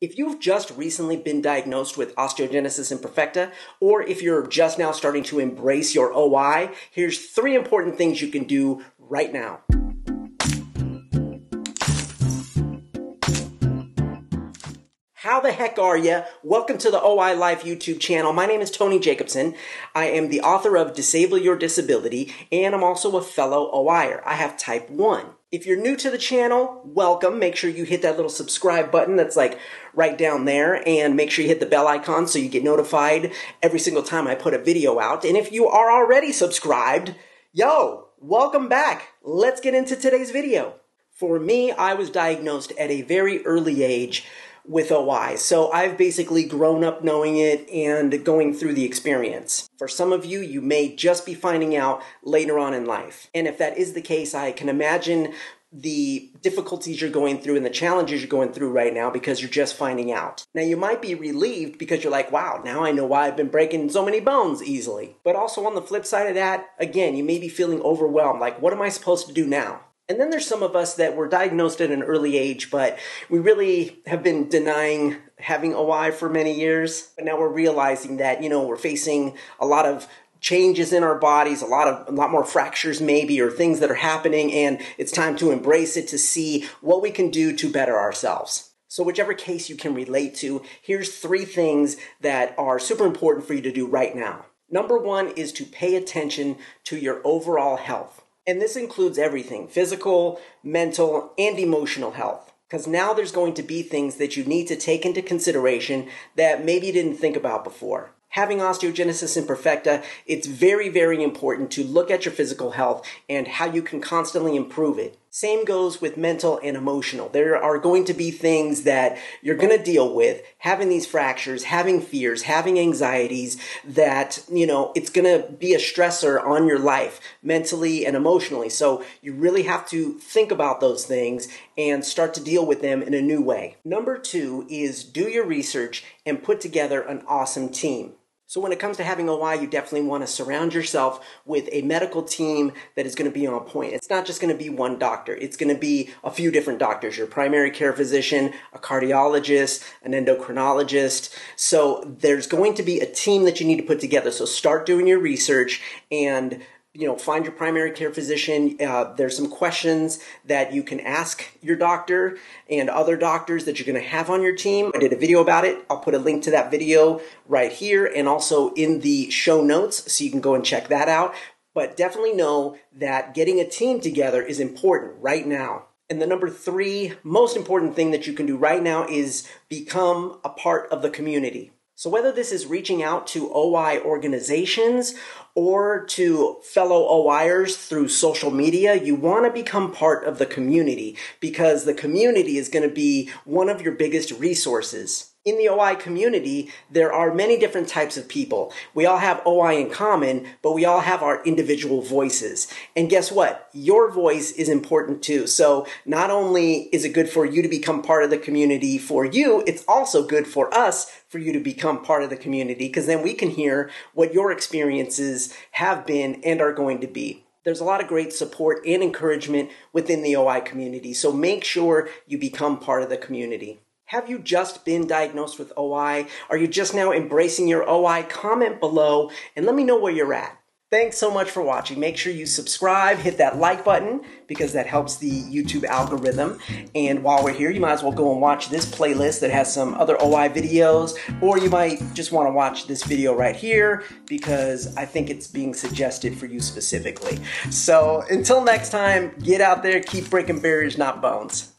If you've just recently been diagnosed with osteogenesis imperfecta, or if you're just now starting to embrace your OI, here's 3 important things you can do right now. How the heck are ya? Welcome to the OILife YouTube channel. My name is Tony Jacobson. I am the author of Disable Your Disability, and I'm also a fellow OIer. I have type 1. If you're new to the channel, welcome. Make sure you hit that little subscribe button that's like right down there, and make sure you hit the bell icon so you get notified every single time I put a video out. And if you are already subscribed, yo, welcome back. Let's get into today's video. For me, I was diagnosed at a very early age with OI. So I've basically grown up knowing it and going through the experience. For some of you, you may just be finding out later on in life. And if that is the case, I can imagine the difficulties you're going through and the challenges you're going through right now because you're just finding out. Now, you might be relieved because you're like, wow, now I know why I've been breaking so many bones easily. But also on the flip side of that, again, you may be feeling overwhelmed. Like, what am I supposed to do now? And then there's some of us that were diagnosed at an early age, but we really have been denying having OI for many years. But now we're realizing that, we're facing a lot of changes in our bodies, a lot more fractures maybe, or things that are happening, and it's time to embrace it to see what we can do to better ourselves. So whichever case you can relate to, here's 3 things that are super important for you to do right now. Number 1 is to pay attention to your overall health. And this includes everything, physical, mental, and emotional health. Because now there's going to be things that you need to take into consideration that maybe you didn't think about before. Having osteogenesis imperfecta, it's very, very important to look at your physical health and how you can constantly improve it. Same goes with mental and emotional. There are going to be things that you're going to deal with, having these fractures, having fears, having anxieties that, it's going to be a stressor on your life mentally and emotionally. So you really have to think about those things and start to deal with them in a new way. Number 2 is do your research and put together an awesome team. So when it comes to having OI, you definitely want to surround yourself with a medical team that is going to be on point. It's not just going to be one doctor. It's going to be a few different doctors, your primary care physician, a cardiologist, an endocrinologist. So there's going to be a team that you need to put together. So start doing your research and find your primary care physician. There's some questions that you can ask your doctor and other doctors that you're going to have on your team. I did a video about it. I'll put a link to that video right here and also in the show notes so you can go and check that out. But definitely know that getting a team together is important right now. And the number 3 most important thing that you can do right now is become a part of the community. So whether this is reaching out to OI organizations or to fellow OIers through social media, you want to become part of the community because the community is going to be one of your biggest resources. In the OI community, there are many different types of people. We all have OI in common, but we all have our individual voices. And guess what? Your voice is important too. So not only is it good for you to become part of the community for you, it's also good for us for you to become part of the community because then we can hear what your experiences have been and are going to be. There's a lot of great support and encouragement within the OI community. So make sure you become part of the community. Have you just been diagnosed with OI? Are you just now embracing your OI? Comment below and let me know where you're at. Thanks so much for watching. Make sure you subscribe, hit that like button because that helps the YouTube algorithm. And while we're here, you might as well go and watch this playlist that has some other OI videos, or you might just want to watch this video right here because I think it's being suggested for you specifically. So until next time, get out there, keep breaking barriers, not bones.